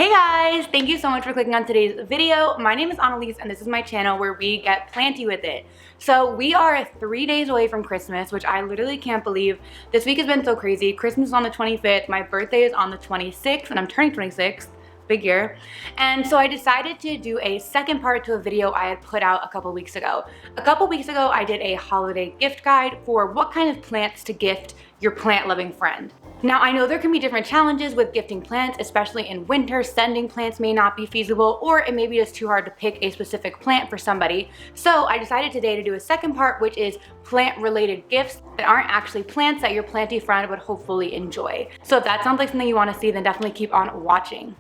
Hey guys, thank you so much for clicking on today's video. My name is Annalise and this is my channel where we get planty with it. So we are 3 days away from Christmas, which I literally can't believe. This week has been so crazy. Christmas is on the 25th, my birthday is on the 26th, and I'm turning 26. Big year. And so I decided to do a second part to a video I had put out a couple weeks ago. A couple weeks ago, I did a holiday gift guide for what kind of plants to gift your plant-loving friend. Now, I know there can be different challenges with gifting plants, especially in winter. Sending plants may not be feasible, or it may be just too hard to pick a specific plant for somebody. So I decided today to do a second part, which is plant-related gifts that aren't actually plants that your planty friend would hopefully enjoy. So if that sounds like something you want to see, then definitely keep on watching.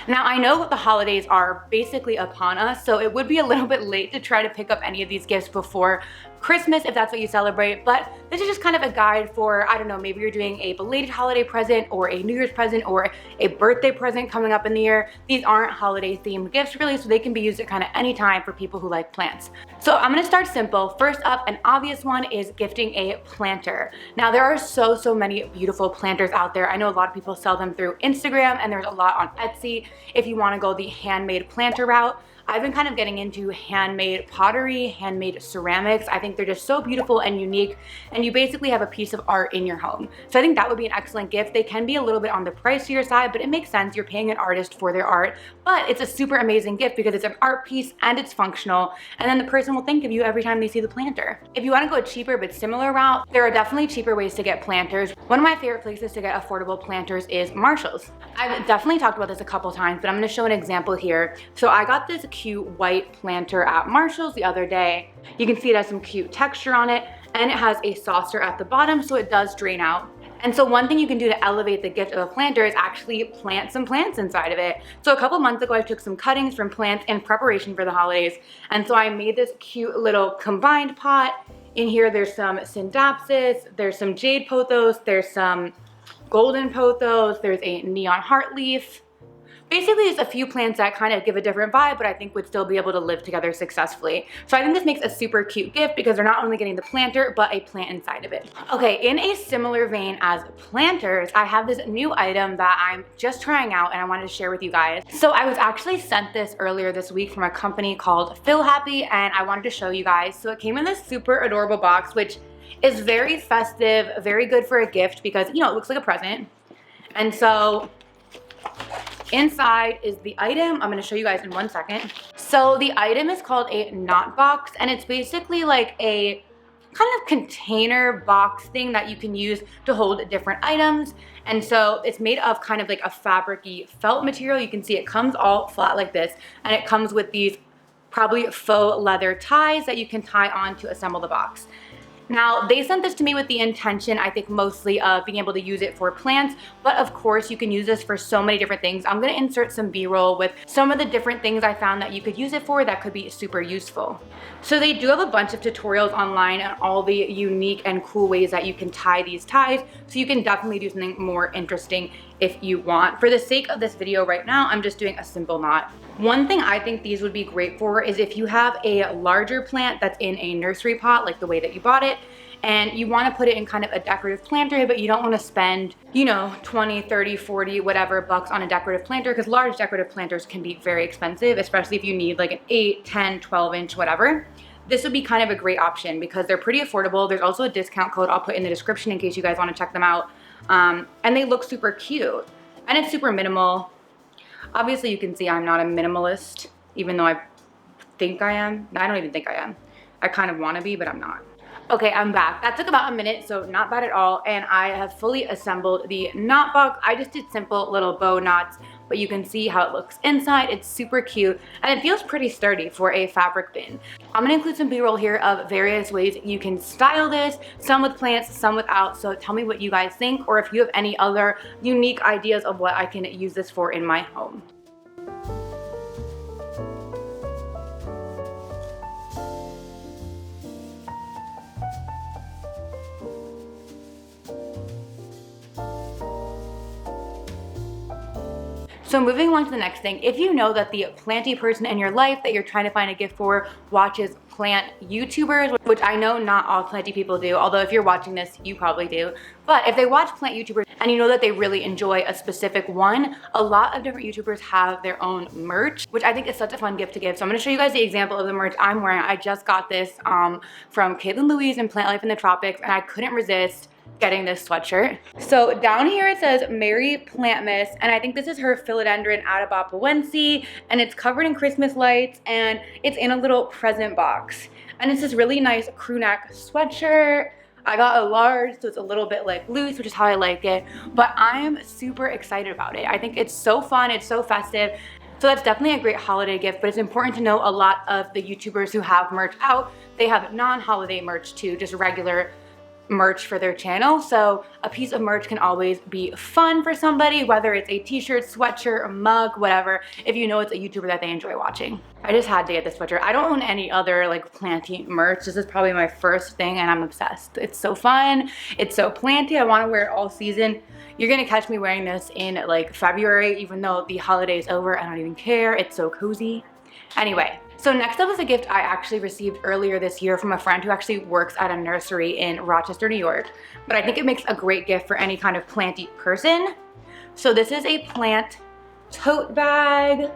Now, I know the holidays are basically upon us, so it would be a little bit late to try to pick up any of these gifts before Christmas if that's what you celebrate, but this is just kind of a guide for, I don't know, maybe you're doing a belated holiday present or a New Year's present or a birthday present coming up in the year. These aren't holiday themed gifts really, so they can be used at kind of any time for people who like plants. So I'm gonna start simple. First up, an obvious one is gifting a planter. Now there are so many beautiful planters out there. I know a lot of people sell them through Instagram and there's a lot on Etsy if you wanna go the handmade planter route. I've been kind of getting into handmade pottery, handmade ceramics. I think they're just so beautiful and unique, and you basically have a piece of art in your home. So I think that would be an excellent gift. They can be a little bit on the pricier side, but it makes sense. You're paying an artist for their art, but it's a super amazing gift because it's an art piece and it's functional, and then the person will think of you every time they see the planter. If you want to go a cheaper but similar route, there are definitely cheaper ways to get planters. One of my favorite places to get affordable planters is Marshall's. I've definitely talked about this a couple times, but I'm going to show an example here. So I got this cute white planter at Marshall's the other day. You can see it has some cute texture on it, and it has a saucer at the bottom so it does drain out. And so one thing you can do to elevate the gift of a planter is actually plant some plants inside of it. So a couple months ago, I took some cuttings from plants in preparation for the holidays, and so I made this cute little combined pot. In here there's some Scindapsus, there's some jade pothos, there's some golden pothos, there's a neon heart leaf. Basically, just a few plants that kind of give a different vibe, but I think would still be able to live together successfully. So I think this makes a super cute gift because they're not only getting the planter, but a plant inside of it. Okay, in a similar vein as planters, I have this new item that I'm just trying out and I wanted to share with you guys. So I was actually sent this earlier this week from a company called Feel Happy, and I wanted to show you guys. So it came in this super adorable box, which is very festive, very good for a gift because, you know, it looks like a present. And so inside is the item. I'm going to show you guys in 1 second. So the item is called a knot box, and it's basically like a kind of container box thing that you can use to hold different items. And so it's made of kind of like a fabric-y felt material. You can see it comes all flat like this, and it comes with these probably faux leather ties that you can tie on to assemble the box. Now, they sent this to me with the intention, I think mostly of being able to use it for plants, but of course you can use this for so many different things. I'm gonna insert some B-roll with some of the different things I found that you could use it for that could be super useful. So they do have a bunch of tutorials online on all the unique and cool ways that you can tie these ties, so you can definitely do something more interesting if you want. For the sake of this video right now, I'm just doing a simple knot. One thing I think these would be great for is if you have a larger plant that's in a nursery pot, like the way that you bought it, and you want to put it in kind of a decorative planter, but you don't want to spend, you know, 20, 30, 40, whatever bucks on a decorative planter, because large decorative planters can be very expensive, especially if you need like an 8, 10, 12 inch, whatever. This would be kind of a great option because they're pretty affordable. There's also a discount code I'll put in the description in case you guys want to check them out. And they look super cute, and it's super minimal. Obviously you can see I'm not a minimalist, even though I think I am. I don't even think I am. I kind of want to be, but I'm not. Okay, I'm back. That took about a minute, so not bad at all. And I have fully assembled the knot box. I just did simple little bow knots, but you can see how it looks inside. It's super cute, and it feels pretty sturdy for a fabric bin. I'm gonna include some B-roll here of various ways you can style this, some with plants, some without, so tell me what you guys think, or if you have any other unique ideas of what I can use this for in my home. So moving on to the next thing, if you know that the planty person in your life that you're trying to find a gift for watches plant YouTubers, which I know not all planty people do, although if you're watching this, you probably do. But if they watch plant YouTubers and you know that they really enjoy a specific one, a lot of different YouTubers have their own merch, which I think is such a fun gift to give. So I'm gonna show you guys the example of the merch I'm wearing. I just got this from Caitlin Louise and Plant Life in the Tropics, and I couldn't resist getting this sweatshirt. So down here it says Merry Plantmas, and I think this is her Philodendron Atabapoense, and it's covered in Christmas lights, and it's in a little present box. And it's this really nice crew neck sweatshirt. I got a large, so it's a little bit like loose, which is how I like it, but I'm super excited about it. I think it's so fun, it's so festive. So that's definitely a great holiday gift, but it's important to know a lot of the YouTubers who have merch out, they have non-holiday merch too, just regular merch for their channel. So a piece of merch can always be fun for somebody, whether it's a t-shirt, sweatshirt, a mug, whatever, if you know it's a YouTuber that they enjoy watching. I just had to get this sweatshirt. I don't own any other like planty merch. This is probably my first thing and I'm obsessed. It's so fun. It's so planty. I want to wear it all season. You're gonna catch me wearing this in like February, even though the holiday is over. I don't even care. It's so cozy. Anyway, so next up is a gift I actually received earlier this year from a friend who actually works at a nursery in Rochester, New York. But I think it makes a great gift for any kind of planty person. So this is a plant tote bag.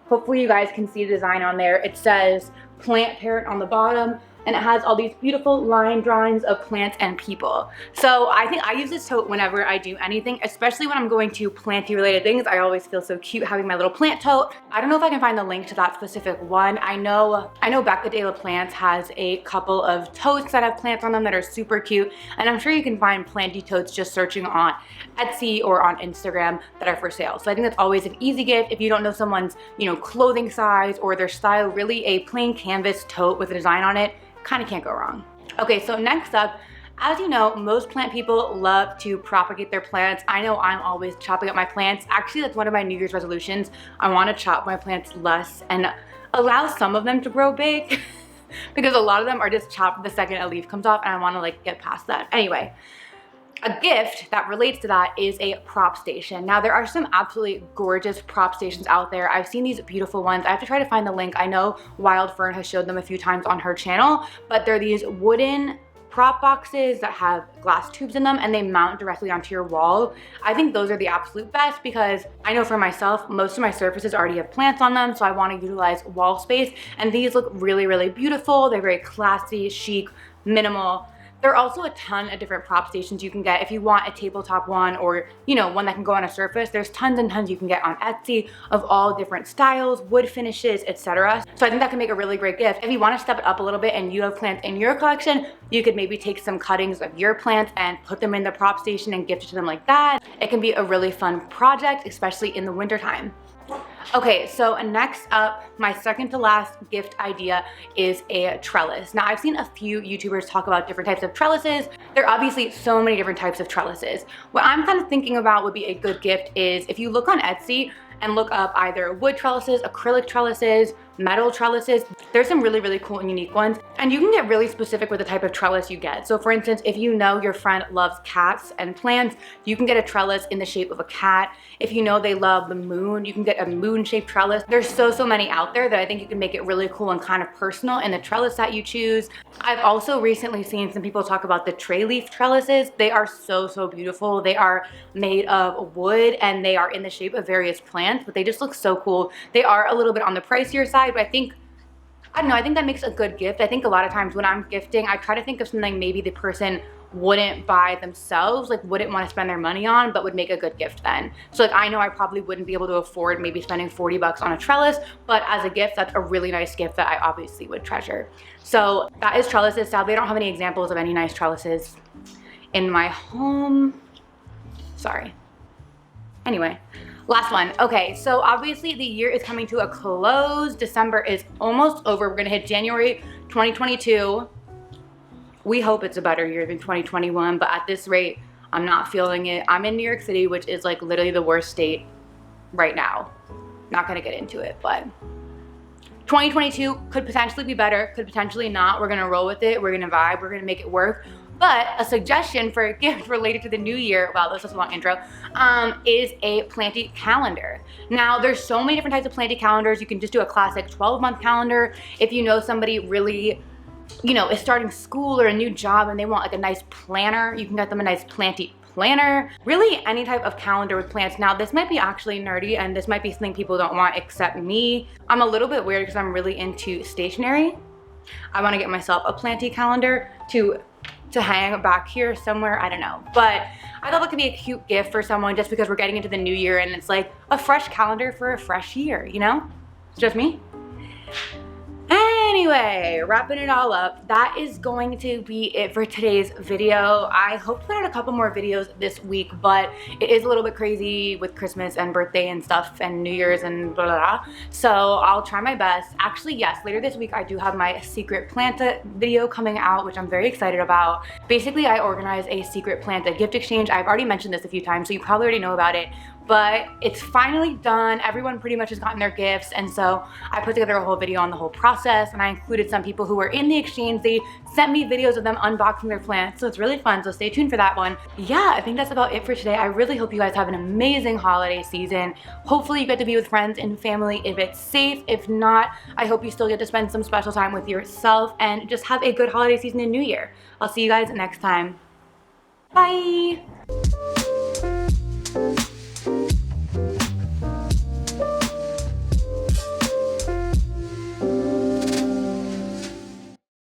Hopefully you guys can see the design on there. It says plant parent on the bottom, and it has all these beautiful line drawings of plants and people. So I think I use this tote whenever I do anything, especially when I'm going to planty related things. I always feel so cute having my little plant tote. I don't know if I can find the link to that specific one. I know Becca de la Plants has a couple of totes that have plants on them that are super cute, and I'm sure you can find planty totes just searching on Etsy or on Instagram that are for sale. So I think that's always an easy gift if you don't know someone's, you know, clothing size or their style. Really, a plain canvas tote with a design on it kind of can't go wrong. Okay, so next up, as you know, most plant people love to propagate their plants. I know I'm always chopping up my plants. Actually, that's one of my New Year's resolutions. I want to chop my plants less and allow some of them to grow big because a lot of them are just chopped the second a leaf comes off, and I want to like get past that. Anyway, a gift that relates to that is a prop station. Now, there are some absolutely gorgeous prop stations out there. I've seen these beautiful ones. I have to try to find the link. I know Wild Fern has showed them a few times on her channel, but they're these wooden prop boxes that have glass tubes in them and they mount directly onto your wall. I think those are the absolute best because I know for myself, most of my surfaces already have plants on them, so I want to utilize wall space, and these look really, really beautiful. They're very classy, chic, minimal. There are also a ton of different prop stations you can get if you want a tabletop one, or, you know, one that can go on a surface. There's tons and tons you can get on Etsy of all different styles, wood finishes, etc. So I think that can make a really great gift. If you want to step it up a little bit and you have plants in your collection, you could maybe take some cuttings of your plants and put them in the prop station and gift it to them like that. It can be a really fun project, especially in the wintertime. Okay, so next up, my second to last gift idea is a trellis. Now, I've seen a few YouTubers talk about different types of trellises. There are obviously so many different types of trellises. What I'm kind of thinking about would be a good gift is if you look on Etsy and look up either wood trellises, acrylic trellises, metal trellises. There's some really, really cool and unique ones. And you can get really specific with the type of trellis you get. So for instance, if you know your friend loves cats and plants, you can get a trellis in the shape of a cat. If you know they love the moon, you can get a moon-shaped trellis. There's so many out there that I think you can make it really cool and kind of personal in the trellis that you choose. I've also recently seen some people talk about the tray leaf trellises. They are so beautiful. They are made of wood and they are in the shape of various plants, but they just look so cool. They are a little bit on the pricier side, but I think that makes a good gift. I think a lot of times when I'm gifting, I try to think of something maybe the person wouldn't buy themselves, like wouldn't want to spend their money on, but would make a good gift then. So like I know I probably wouldn't be able to afford maybe spending 40 bucks on a trellis, but as a gift, that's a really nice gift that I obviously would treasure. So that is trellises. Sadly, I don't have any examples of any nice trellises in my home. Sorry. Anyway. Last one. Okay, so obviously the year is coming to a close. December is almost over. We're gonna hit January 2022. We hope it's a better year than 2021, but at this rate, I'm not feeling it. I'm in New York City, which is like literally the worst state right now. Not gonna get into it, but 2022 could potentially be better, could potentially not. We're gonna roll with it, we're gonna vibe, we're gonna make it work. But a suggestion for a gift related to the new year, wow, this was a long intro, is a Planty calendar. Now, there's so many different types of Planty calendars. You can just do a classic 12-month calendar. If you know somebody really, you know, is starting school or a new job and they want like a nice planner, you can get them a nice Planty planner. Really any type of calendar with plants. Now, this might be actually nerdy and this might be something people don't want except me. I'm a little bit weird because I'm really into stationery. I want to get myself a Planty calendar to hang back here somewhere, I don't know. But I thought that could be a cute gift for someone just because we're getting into the new year and it's like a fresh calendar for a fresh year, you know? It's just me. Anyway, wrapping it all up, that is going to be it for today's video. I hope to put out a couple more videos this week, but it is a little bit crazy with Christmas and birthday and stuff and New Year's and blah, blah, blah. So I'll try my best. Actually, yes, later this week I do have my secret Planta video coming out, which I'm very excited about. Basically, I organize a secret Planta gift exchange. I've already mentioned this a few times, so you probably already know about it. But it's finally done. Everyone pretty much has gotten their gifts, and so I put together a whole video on the whole process, and I included some people who were in the exchange. They sent me videos of them unboxing their plants, so it's really fun, so stay tuned for that one. Yeah, I think that's about it for today. I really hope you guys have an amazing holiday season. Hopefully you get to be with friends and family if it's safe. If not, I hope you still get to spend some special time with yourself and just have a good holiday season and New Year. I'll see you guys next time. Bye!